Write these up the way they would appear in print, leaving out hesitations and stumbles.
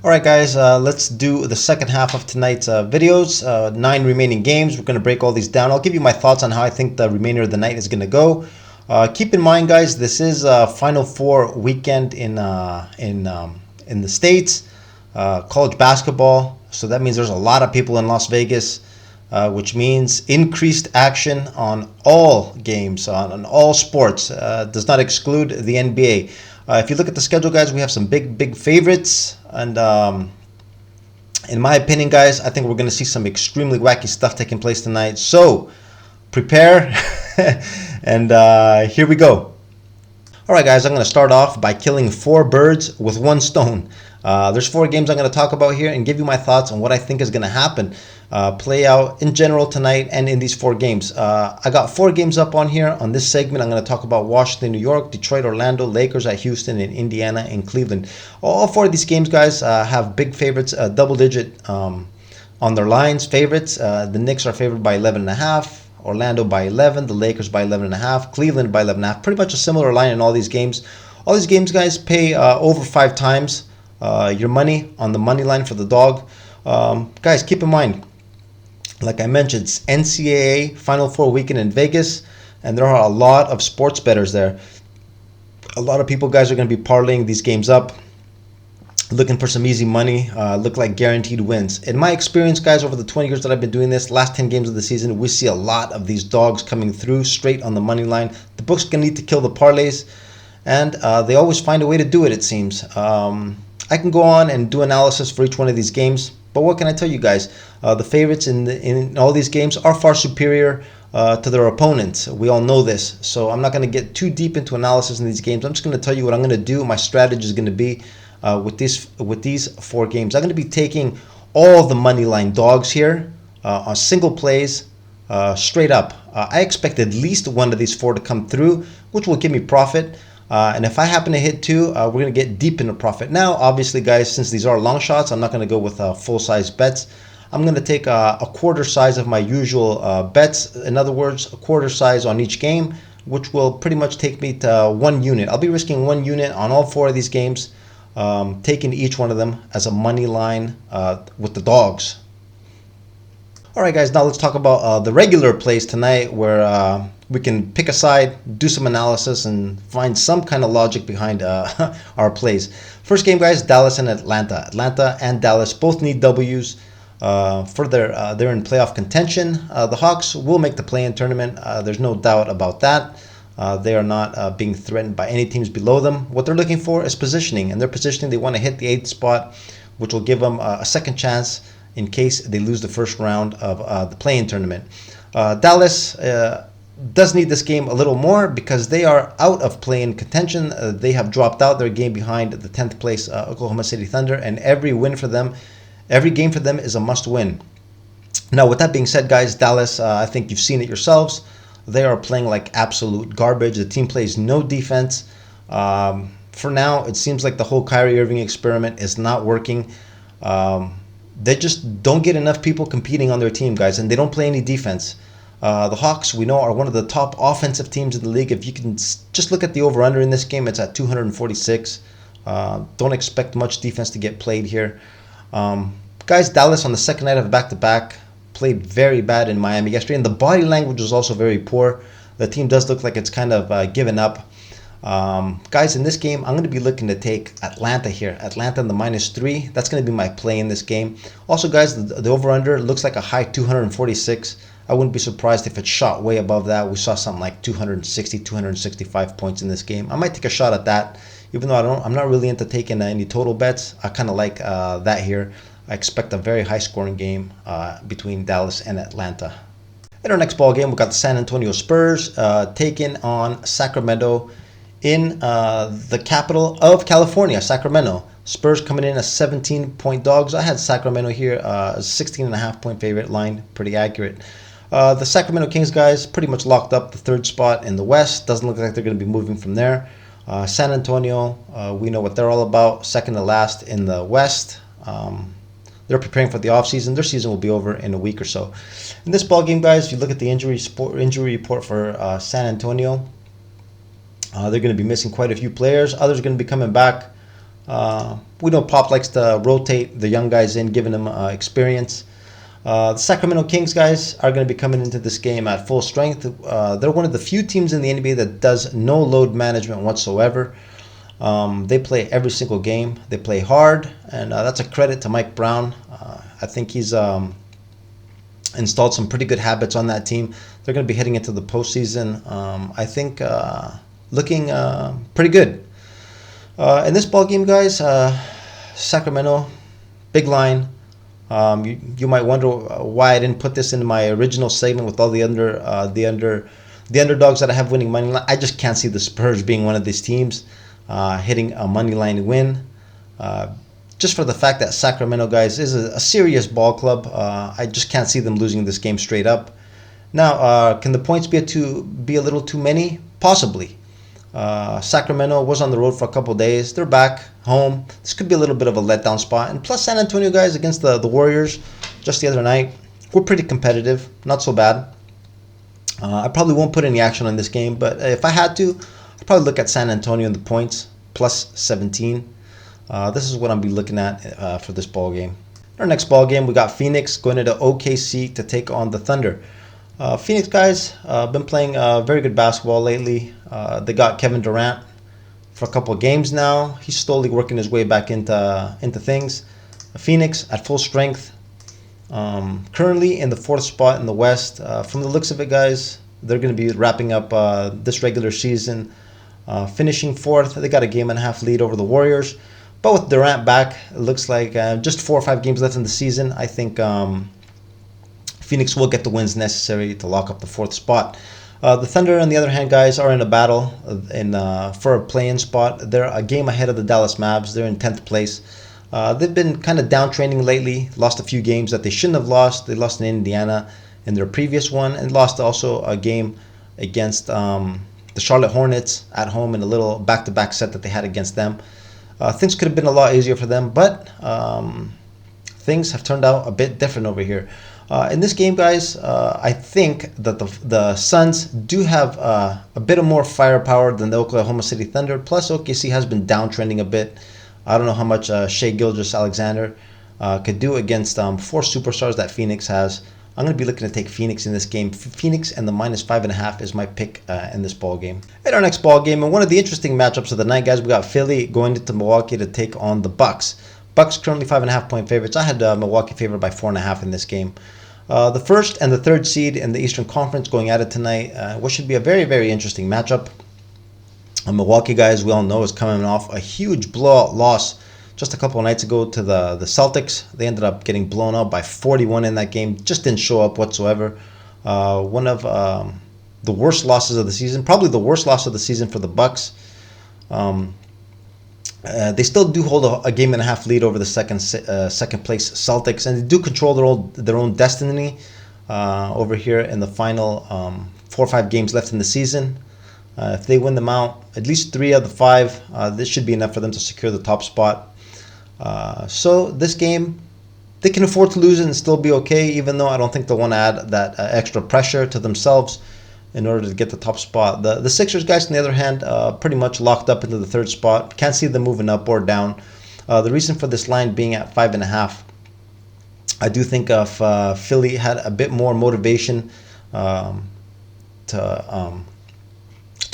All right, guys, let's do the second half of tonight's videos. 9 remaining games. We're going to break all these down. I'll give you my thoughts on how I think the remainder of the night is going to go. Keep in mind, guys, this is Final Four weekend in the States, college basketball. So that means there's a lot of people in Las Vegas, which means increased action on all games, on all sports. Does not exclude the NBA. If you look at the schedule, guys, we have some big favorites. And in my opinion, guys, I think we're going to see some extremely wacky stuff taking place tonight. So prepare. And here we go. All right, guys, I'm going to start off by killing 4 birds with 1 stone. There's 4 games I'm going to talk about here and give you my thoughts on what I think is going to happen, play out in general tonight and in these 4 games. I got 4 games up on here. On this segment, I'm going to talk about Washington, New York, Detroit, Orlando, Lakers at Houston, and Indiana and Cleveland. All 4 of these games, guys, have big favorites, double-digit on their lines, favorites. The Knicks are favored by 11.5. Orlando by 11, the Lakers by 11.5, Cleveland by 11.5. Pretty much a similar line in all these games. All these games, guys, pay over 5 times your money on the money line for the dog. Guys, keep in mind, like I mentioned, it's NCAA Final Four weekend in Vegas, and there are a lot of sports bettors there. A lot of people, guys, are going to be parlaying these games up, looking for some easy money, look like guaranteed wins. In my experience, guys, over the 20 years that I've been doing this, last 10 games of the season, we see a lot of these dogs coming through straight on the money line. The books going to need to kill the parlays, and they always find a way to do it, it seems. I can go on and do analysis for each one of these games, but what can I tell you guys? The favorites in all these games are far superior to their opponents. We all know this, so I'm not going to get too deep into analysis in these games. I'm just going to tell you what I'm going to do. My strategy is going to be with these 4 games. I'm going to be taking all the money line dogs here on single plays, straight up. I expect at least one of these 4 to come through, which will give me profit. And if I happen to hit 2, we're going to get deep into profit. Now, obviously, guys, since these are long shots, I'm not going to go with full-size bets. I'm going to take a quarter size of my usual bets. In other words, a quarter size on each game, which will pretty much take me to 1 unit. I'll be risking 1 unit on all 4 of these games, taking each one of them as a money line with the dogs. All right, guys, now let's talk about the regular plays tonight, where we can pick a side, do some analysis, and find some kind of logic behind our plays. First game, guys, Dallas and Atlanta. Atlanta and Dallas both need W's. They're in playoff contention. The Hawks will make the play-in tournament. There's no doubt about that. They are not being threatened by any teams below them. What they're looking for is positioning, and their positioning, they want to hit the 8th spot, which will give them a second chance in case they lose the first round of the play-in tournament. Dallas does need this game a little more because they are out of play-in contention. They have dropped out their game behind the 10th place Oklahoma City Thunder, and every game for them is a must-win. Now, with that being said, guys, Dallas, I think you've seen it yourselves. They are playing like absolute garbage. The team plays no defense. For now, it seems like the whole Kyrie Irving experiment is not working. They just don't get enough people competing on their team, guys, and they don't play any defense. The Hawks, we know, are one of the top offensive teams in the league. If you can just look at the over-under in this game, it's at 246. Don't expect much defense to get played here. Guys, Dallas on the second night of back-to-back played very bad in Miami yesterday, and the body language was also very poor. The team does look like it's kind of given up. Guys, in this game, I'm going to be looking to take Atlanta here. Atlanta in the -3. That's going to be my play in this game. Also, guys, the over-under looks like a high 246. I wouldn't be surprised if it shot way above that. We saw something like 260, 265 points in this game. I might take a shot at that, even though I'm not really into taking any total bets. I kind of like that here. I expect a very high-scoring game between Dallas and Atlanta. In our next ball game, we got the San Antonio Spurs taking on Sacramento in the capital of California, Sacramento. Spurs coming in as 17-point dogs. I had Sacramento here, 16.5-point favorite line, pretty accurate. The Sacramento Kings, guys, pretty much locked up the 3rd spot in the West. Doesn't look like they're going to be moving from there. San Antonio, we know what they're all about, second to last in the West. They're preparing for the offseason. Their season will be over in a week or so. In this ball game, guys, if you look at the injury report for San Antonio, they're going to be missing quite a few players. Others are going to be coming back. We know Pop likes to rotate the young guys in, giving them experience. The Sacramento Kings guys are going to be coming into this game at full strength. They're one of the few teams in the NBA that does no load management whatsoever. They play every single game. They play hard, and that's a credit to Mike Brown. I think he's installed some pretty good habits on that team. They're going to be heading into the postseason. I think looking pretty good. In this ball game, guys, Sacramento, big line. You might wonder why I didn't put this in my original segment with all the underdogs that I have winning money line. I just can't see the Spurs being one of these teams hitting a money line win. Just for the fact that Sacramento, guys, is a serious ball club. I just can't see them losing this game straight up. Now, can the points be a little too many? Possibly. Sacramento was on the road for a couple days. They're back home. This could be a little bit of a letdown spot. And plus, San Antonio, guys, against the Warriors just the other night, we're pretty competitive. Not so bad. I probably won't put any action on this game, but if I had to, I'd probably look at San Antonio in the points, plus 17. This is what I'll be looking at for this ball game. Our next ball game, we got Phoenix going into OKC to take on the Thunder. Phoenix guys been playing very good basketball lately. They got Kevin Durant for a couple of games now. He's slowly working his way back into things. Phoenix at full strength. Currently in the 4th spot in the West. From the looks of it, guys, they're going to be wrapping up this regular season, finishing 4th. They got a game and a half lead over the Warriors. But with Durant back, it looks like just 4 or 5 games left in the season. I think Phoenix will get the wins necessary to lock up the 4th spot. The Thunder, on the other hand, guys, are in a battle for a play-in spot. They're a game ahead of the Dallas Mavs. They're in 10th place. They've been kind of downtrending lately. Lost a few games that they shouldn't have lost. They lost in Indiana in their previous one, and lost also a game against the Charlotte Hornets at home in a little back-to-back set that they had against them. Things could have been a lot easier for them, but things have turned out a bit different over here. In this game, guys, I think that the Suns do have a bit of more firepower than the Oklahoma City Thunder. Plus, OKC has been downtrending a bit. I don't know how much Shai Gilgeous-Alexander could do against 4 superstars that Phoenix has. I'm going to be looking to take Phoenix in this game. Phoenix and the minus 5.5 is my pick in this ball game. In our next ball game, and one of the interesting matchups of the night, guys, we got Philly going into Milwaukee to take on the Bucks. Bucks currently 5.5 point favorites. I had Milwaukee favored by 4.5 in this game. The 1st and the 3rd seed in the Eastern Conference going at it tonight. What should be a very, very interesting matchup. Milwaukee, guys, we all know, is coming off a huge blowout loss just a couple of nights ago to the Celtics. They ended up getting blown out by 41 in that game. Just didn't show up whatsoever. One of the worst losses of the season. Probably the worst loss of the season for the Bucks. They still do hold a game and a half lead over the second place Celtics, and they do control their own destiny over here in the final 4 or 5 games left in the season. If they win them out, at least 3 of the 5, this should be enough for them to secure the top spot. So this game, they can afford to lose it and still be okay, even though I don't think they'll want to add that extra pressure to themselves in order to get the top spot. The Sixers, guys, on the other hand, pretty much locked up into the 3rd spot. Can't see them moving up or down. The reason for this line being at 5.5, I do think if Philly had a bit more motivation to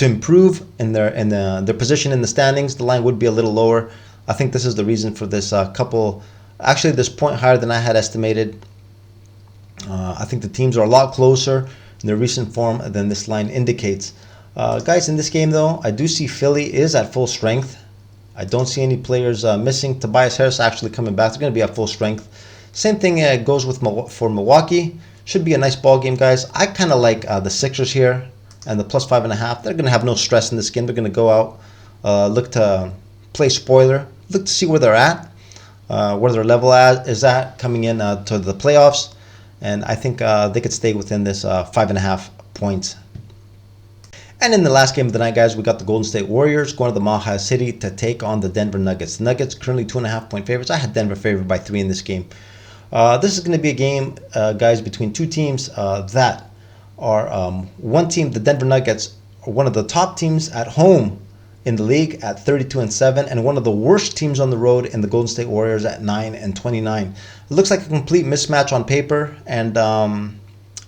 improve in their position in the standings, the line would be a little lower. I think this is the reason for this actually this point higher than I had estimated. I think the teams are a lot closer in their recent form than this line indicates. Guys, in this game, though, I do see Philly is at full strength. I don't see any players missing. Tobias Harris actually coming back. They're going to be at full strength. Same thing goes for Milwaukee. Should be a nice ball game, guys. I kind of like the Sixers here and the plus 5.5. They're going to have no stress in this game. They're going to go out, look to play spoiler, look to see where they're at, where their level is at coming in to the playoffs. And I think they could stay within this 5.5 points. And in the last game of the night, guys, we got the Golden State Warriors going to the Mile City to take on the Denver Nuggets. The Nuggets currently 2.5 point favorites. I had Denver favored by 3 in this game. This is going to be a game, guys, between 2 teams that are one team, the Denver Nuggets, are one of the top teams at home in the league at 32-7, and one of the worst teams on the road in the Golden State Warriors at 9-29. It looks like a complete mismatch on paper, and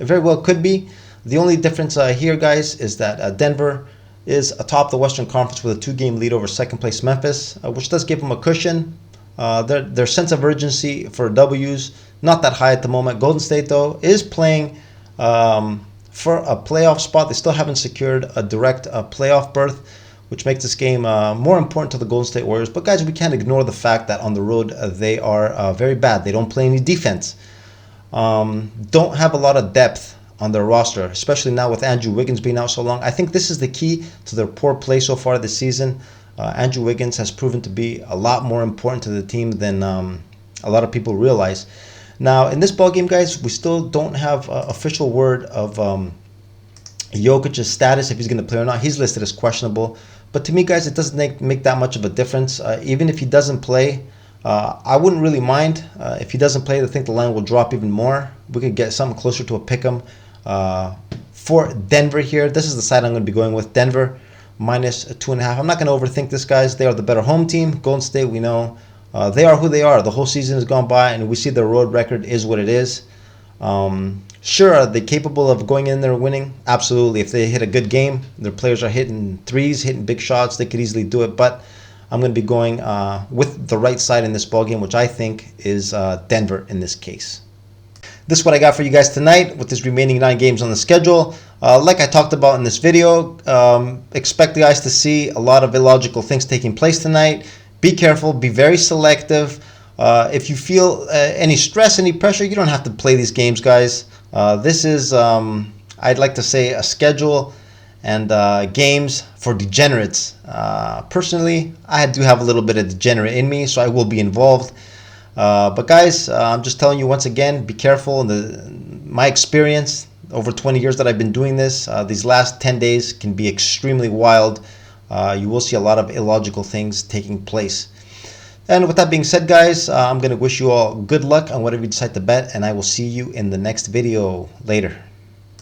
it very well could be. The only difference here, guys, is that Denver is atop the Western Conference with a 2-game lead over second place Memphis, which does give them a cushion. Their sense of urgency for W's not that high at the moment. Golden State, though, is playing for a playoff spot. They still haven't secured a direct playoff berth, which makes this game more important to the Golden State Warriors. But guys, we can't ignore the fact that on the road they are very bad. They don't play any defense. Don't have a lot of depth on their roster, especially now with Andrew Wiggins being out so long. I think this is the key to their poor play so far this season. Andrew Wiggins has proven to be a lot more important to the team than a lot of people realize. Now, in this ball game, guys, we still don't have official word of Jokic's status, if he's going to play or not. He's listed as questionable. But to me, guys, it doesn't make that much of a difference. Even if he doesn't play, I wouldn't really mind. If he doesn't play, I think the line will drop even more. We could get something closer to a pick'em for Denver here. This is the side I'm going to be going with. Denver minus 2.5. I'm not going to overthink this, guys. They are the better home team. Golden State, we know they are who they are. The whole season has gone by, and we see their road record is what it is. Sure, are they capable of going in there and winning? Absolutely. If they hit a good game, their players are hitting threes, hitting big shots, they could easily do it. But I'm going to be going with the right side in this ball game, which I think is Denver in this case. This is what I got for you guys tonight with this remaining 9 games on the schedule. Like I talked about in this video, expect the guys to see a lot of illogical things taking place tonight. Be careful, be very selective. If you feel any stress, any pressure, you don't have to play these games, guys. This is, I'd like to say, a schedule and games for degenerates. Personally, I do have a little bit of degenerate in me, so I will be involved. But guys, I'm just telling you once again, be careful. My experience, over 20 years that I've been doing this, these last 10 days can be extremely wild. You will see a lot of illogical things taking place. And with that being said, guys, I'm going to wish you all good luck on whatever you decide to bet, and I will see you in the next video. Later.